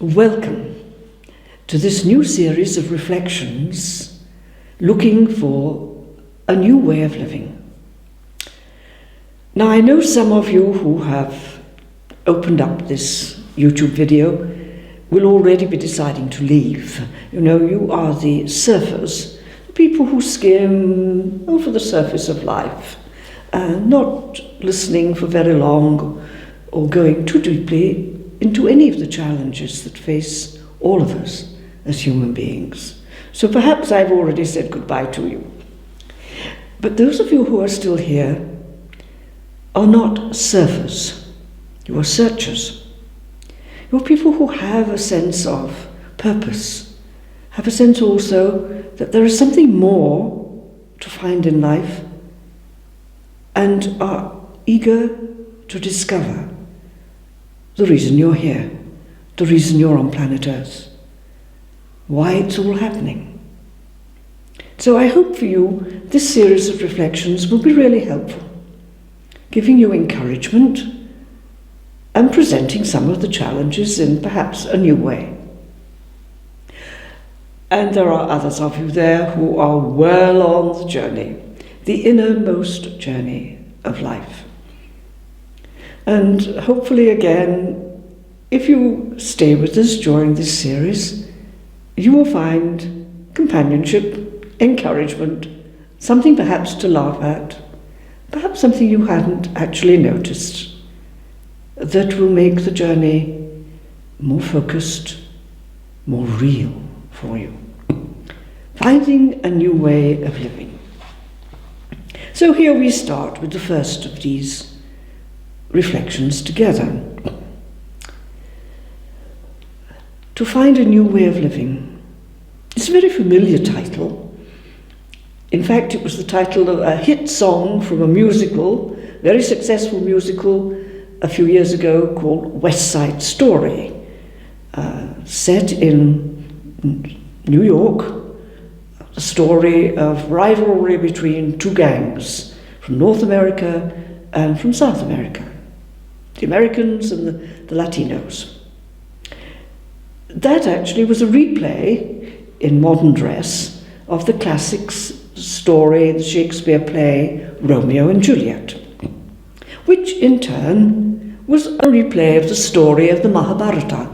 Welcome to this new series of reflections looking for a new way of living. Now, I know some of you who have opened up this YouTube video will already be deciding to leave. You know, you are the surfers, people who skim over the surface of life, not listening for very long or going too deeply into any of the challenges that face all of us as human beings. So perhaps I've already said goodbye to you. But those of you who are still here are not surfers. You are searchers. You're people who have a sense of purpose, have a sense also that there is something more to find in life, and are eager to discover the reason you're here, the reason you're on planet Earth, why it's all happening. So I hope for you this series of reflections will be really helpful, giving you encouragement and presenting some of the challenges in perhaps a new way. And there are others of you there who are well on the journey, the innermost journey of life. And hopefully again, if you stay with us during this series, you will find companionship, encouragement, something perhaps to laugh at, perhaps something you hadn't actually noticed, that will make the journey more focused, more real for you. Finding a new way of living. So here we start with the first of these reflections together. To find a new way of living. It's a very familiar title. In fact, it was the title of a hit song from a musical, very successful musical, a few years ago called West Side Story, set in New York, a story of rivalry between two gangs from North America and from South America, the Americans and the Latinos. That actually was a replay in modern dress of the classic story, the Shakespeare play, Romeo and Juliet, which in turn was a replay of the story of the Mahabharata,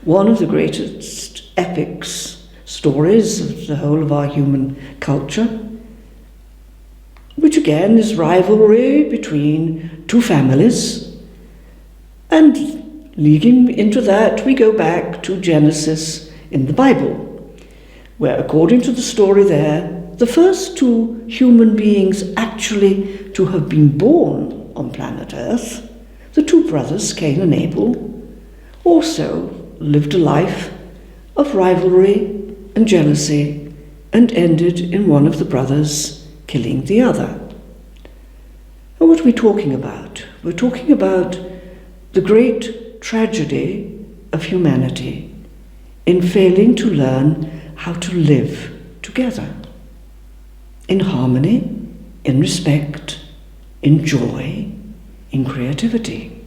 one of the greatest epics, stories of the whole of our human culture, which again is rivalry between two families. And leading into that, we go back to Genesis in the Bible, where according to the story there, the first two human beings actually to have been born on planet Earth, the two brothers, Cain and Abel, also lived a life of rivalry and jealousy and ended in one of the brothers killing the other. And what are we talking about? We're talking about the great tragedy of humanity in failing to learn how to live together in harmony, in respect, in joy, in creativity.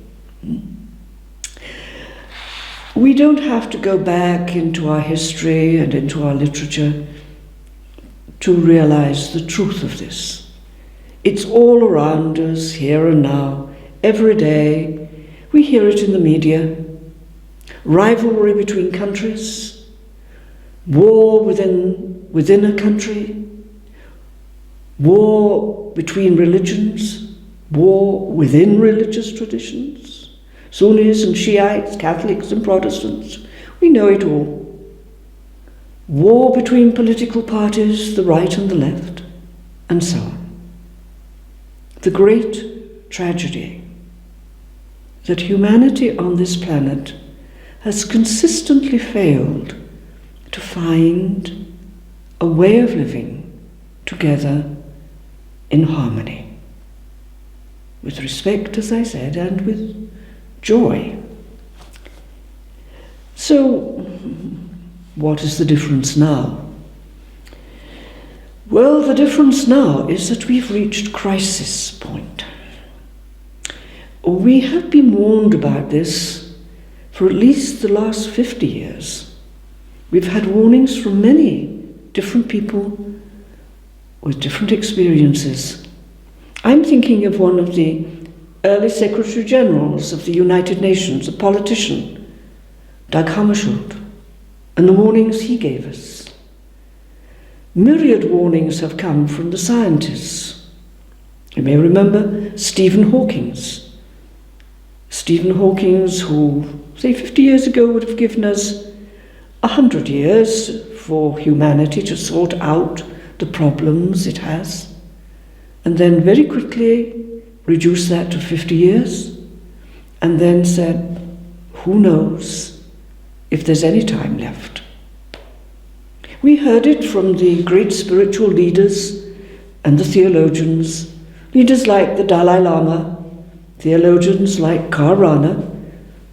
We don't have to go back into our history and into our literature to realize the truth of this. It's all around us, here and now, every day. We hear it in the media. Rivalry between countries, war within a country, war between religions, war within religious traditions, Sunnis and Shiites, Catholics and Protestants. We know it all. War between political parties, the right and the left, and so on. The great tragedy that humanity on this planet has consistently failed to find a way of living together in harmony, with respect, as I said, and with joy. So, what is the difference now? Well, the difference now is that we've reached crisis point. We have been warned about this for at least the last 50 years, we've had warnings from many different people with different experiences. I'm thinking of one of the early Secretary Generals of the United Nations, a politician, Dag Hammarskjöld, and the warnings he gave us. Myriad warnings have come from the scientists. You may remember Stephen Hawking. Stephen Hawking, who, say, 50 years ago would have given us 100 years for humanity to sort out the problems it has, and then very quickly reduced that to 50 years, and then said, who knows if there's any time left. We heard it from the great spiritual leaders and the theologians, leaders like the Dalai Lama, theologians like Karl Rahner,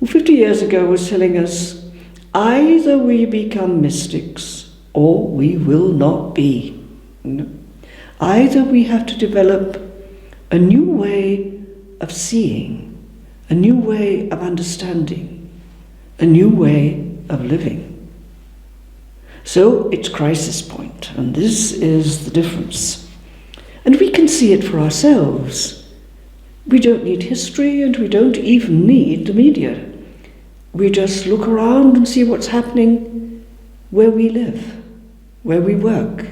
who 50 years ago was telling us, either we become mystics or we will not be. Either we have to develop a new way of seeing, a new way of understanding, a new way of living. So it's crisis point, and this is the difference. And we can see it for ourselves. We don't need history, and we don't even need the media. We just look around and see what's happening where we live, where we work,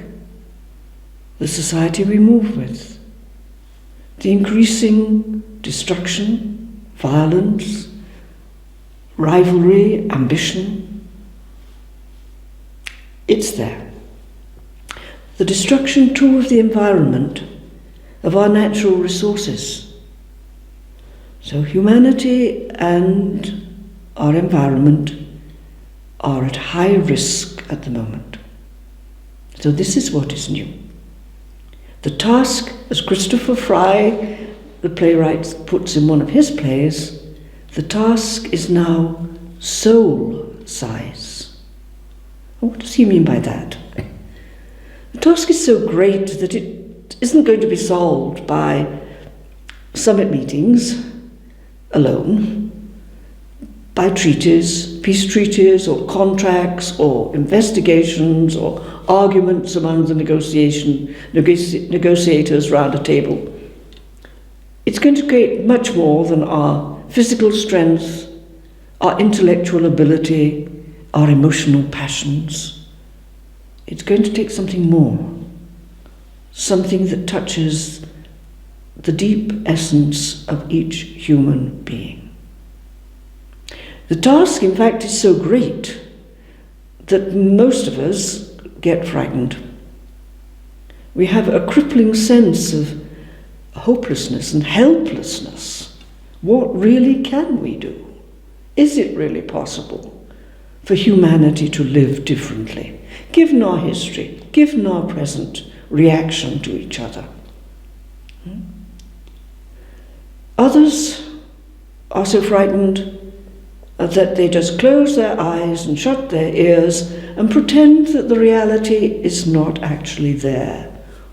the society we move with, the increasing destruction, violence, rivalry, ambition. It's there. The destruction too of the environment, of our natural resources. So humanity and our environment are at high risk at the moment. So this is what is new. The task, as Christopher Fry, the playwright, puts in one of his plays, the task is now soul size. What does he mean by that? The task is so great that it isn't going to be solved by summit meetings alone, by treaties, peace treaties or contracts or investigations or arguments among the negotiators round a table. It's going to take much more than our physical strength, our intellectual ability, our emotional passions. It's going to take something more, something that touches the deep essence of each human being. The task, in fact, is so great that most of us get frightened. We have a crippling sense of hopelessness and helplessness. What really can we do? Is it really possible for humanity to live differently, given our history, given our present reaction to each other? Others are so frightened that they just close their eyes and shut their ears and pretend that the reality is not actually there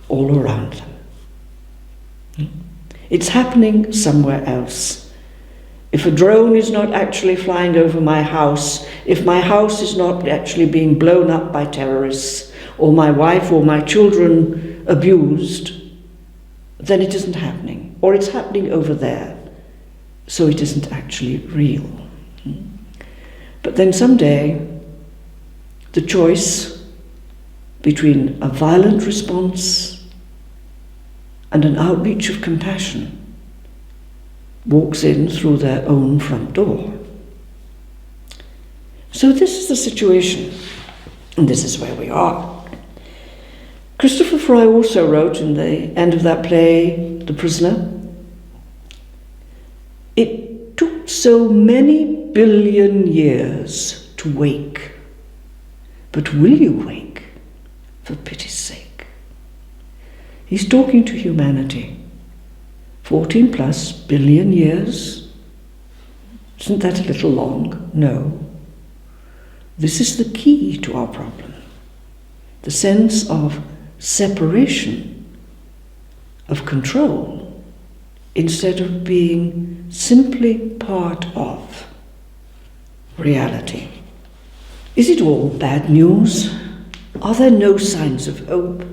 all around them. It's happening somewhere else. If a drone is not actually flying over my house, if my house is not actually being blown up by terrorists, or my wife or my children abused, then it isn't happening, or it's happening over there, so it isn't actually real. But then someday, the choice between a violent response and an outreach of compassion walks in through their own front door. So this is the situation, and this is where we are. Christopher Fry also wrote in the end of that play, The Prisoner, "It took so many billion years to wake, but will you wake, for pity's sake?" He's talking to humanity. 14 plus billion years. Isn't that a little long? No. This is the key to our problem. The sense of separation, of control, instead of being simply part of. reality? Is it all bad news? Are there no signs of hope?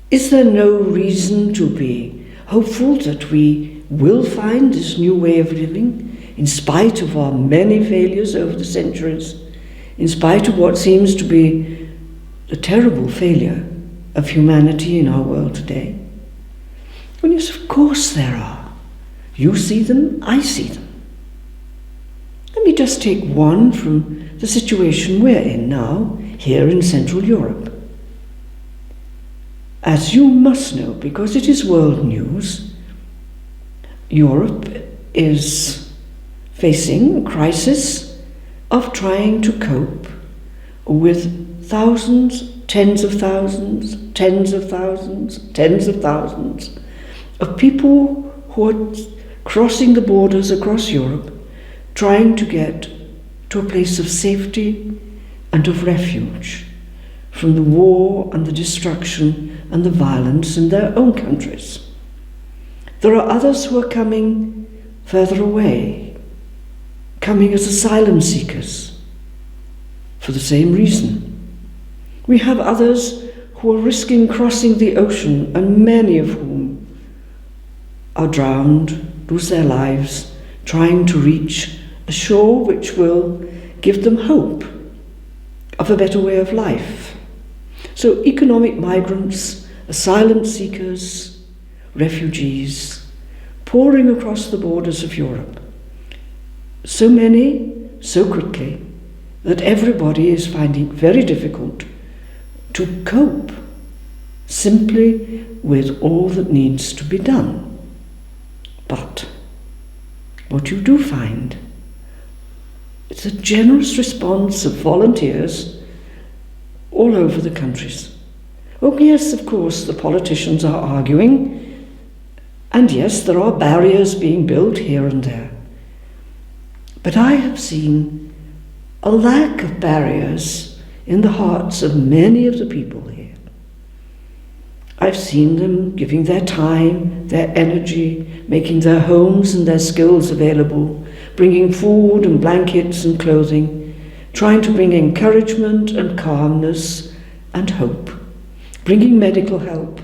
Is there no reason to be hopeful that we will find this new way of living, in spite of our many failures over the centuries, in spite of what seems to be the terrible failure of humanity in our world today? Well, yes, of course there are. You see them, I see them. Let me just take one from the situation we're in now, here in Central Europe. As you must know, because it is world news, Europe is facing a crisis of trying to cope with thousands, tens of thousands, tens of thousands, tens of thousands of people who are crossing the borders across Europe, trying to get to a place of safety and of refuge from the war and the destruction and the violence in their own countries. There are others who are coming further away, coming as asylum seekers for the same reason. We have others who are risking crossing the ocean, and many of whom are drowned, lose their lives, trying to reach a shore which will give them hope of a better way of life. So economic migrants, asylum seekers, refugees, pouring across the borders of Europe. So many, so quickly, that everybody is finding it very difficult to cope simply with all that needs to be done. But what you do find is a generous response of volunteers all over the countries. Oh yes, of course, the politicians are arguing, and yes, there are barriers being built here and there. But I have seen a lack of barriers in the hearts of many of the people here. I've seen them giving their time, their energy, making their homes and their skills available, bringing food and blankets and clothing, trying to bring encouragement and calmness and hope, bringing medical help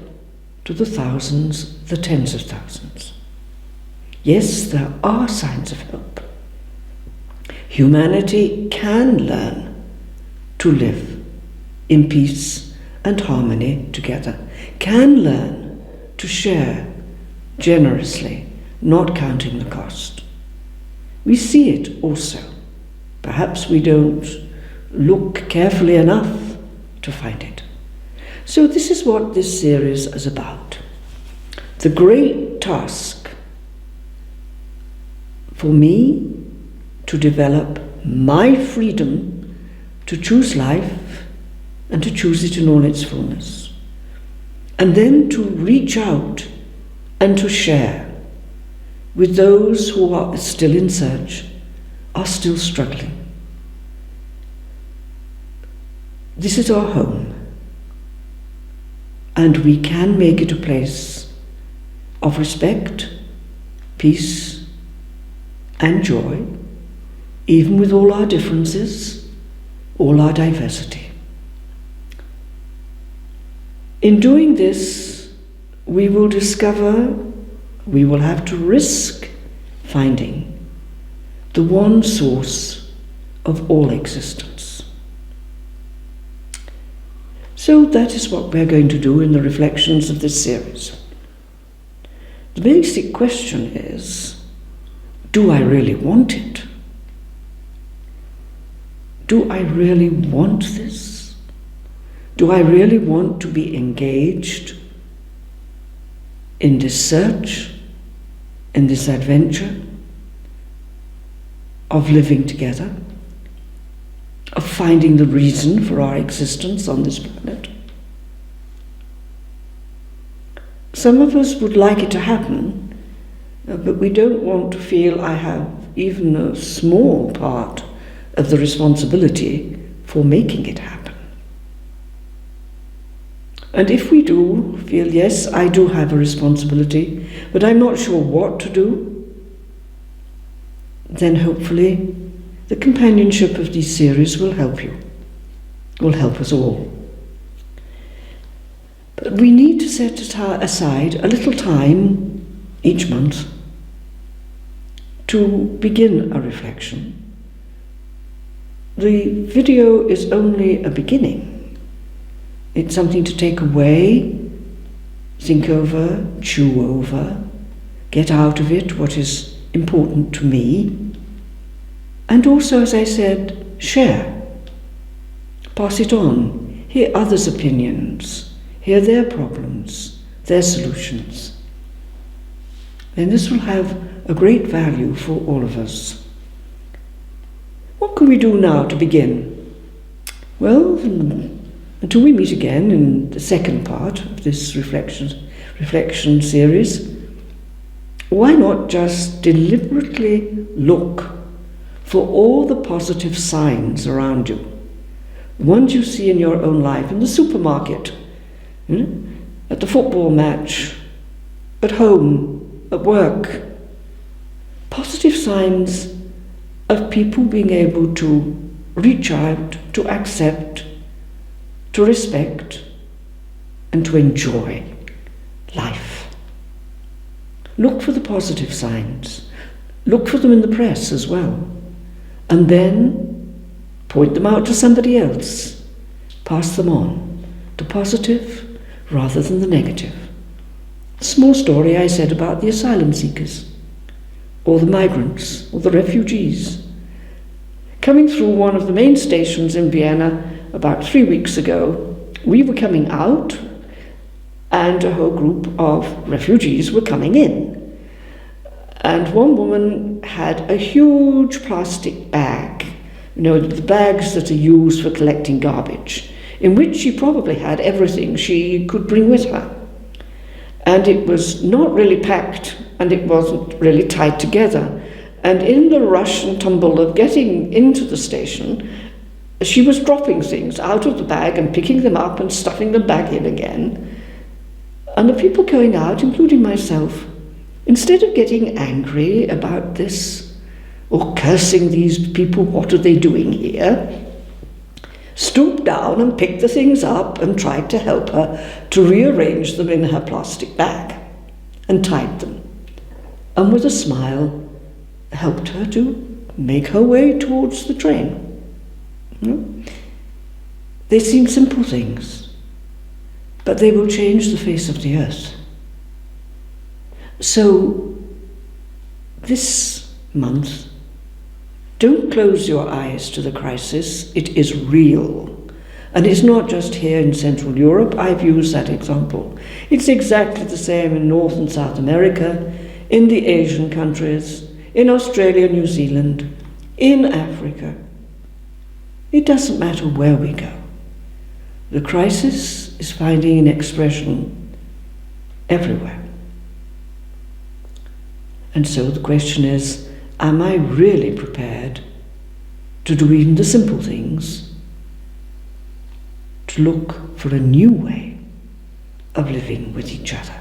to the thousands, the tens of thousands. Yes, there are signs of hope. Humanity can learn to live in peace and harmony together, can learn to share generously, not counting the cost. We see it also. Perhaps we don't look carefully enough to find it. So this is what this series is about. The great task for me to develop my freedom to choose life and to choose it in all its fullness. And then to reach out and to share with those who are still in search, are still struggling. This is our home, and we can make it a place of respect, peace, and joy, even with all our differences, all our diversity. In doing this, we will discover, we will have to risk finding the one source of all existence. So that is what we're going to do in the reflections of this series. The basic question is, do I really want it? Do I really want this? Do I really want to be engaged in this search, in this adventure of living together, of finding the reason for our existence on this planet? Some of us would like it to happen, but we don't want to feel I have even a small part of the responsibility for making it happen. And if we do feel, yes, I do have a responsibility, but I'm not sure what to do, then hopefully the companionship of these series will help you, will help us all. But we need to set aside a little time each month to begin a reflection. The video is only a beginning. It's something to take away, think over, chew over, get out of it what is important to me, and also, as I said, share. Pass it on, hear others' opinions, hear their problems, their solutions. Then this will have a great value for all of us. What can we do now to begin? Well, until we meet again in the second part of this reflection series, why not just deliberately look for all the positive signs around you, the ones you see in your own life, in the supermarket, at the football match, at home, at work. Positive signs of people being able to reach out, to accept, to respect, and to enjoy life. Look for the positive signs. Look for them in the press as well. And then point them out to somebody else. Pass them on. The positive rather than the negative. A small story I said about the asylum seekers, or the migrants, or the refugees. Coming through one of the main stations in Vienna about 3 weeks ago, we were coming out and a whole group of refugees were coming in. And one woman had a huge plastic bag, the bags that are used for collecting garbage, in which she probably had everything she could bring with her. And it was not really packed, and it wasn't really tied together. And in the rush and tumble of getting into the station, she was dropping things out of the bag and picking them up and stuffing them back in again. And the people going out, including myself, instead of getting angry about this or cursing these people, what are they doing here, stooped down and picked the things up and tried to help her to rearrange them in her plastic bag and tied them. And with a smile, helped her to make her way towards the train. They seem simple things, but they will change the face of the earth. So, this month, don't close your eyes to the crisis. It is real. And it's not just here in Central Europe. I've used that example. It's exactly the same in North and South America, in the Asian countries, in Australia, New Zealand, in Africa. It doesn't matter where we go. The crisis is finding an expression everywhere. And so the question is, am I really prepared to do even the simple things, to look for a new way of living with each other?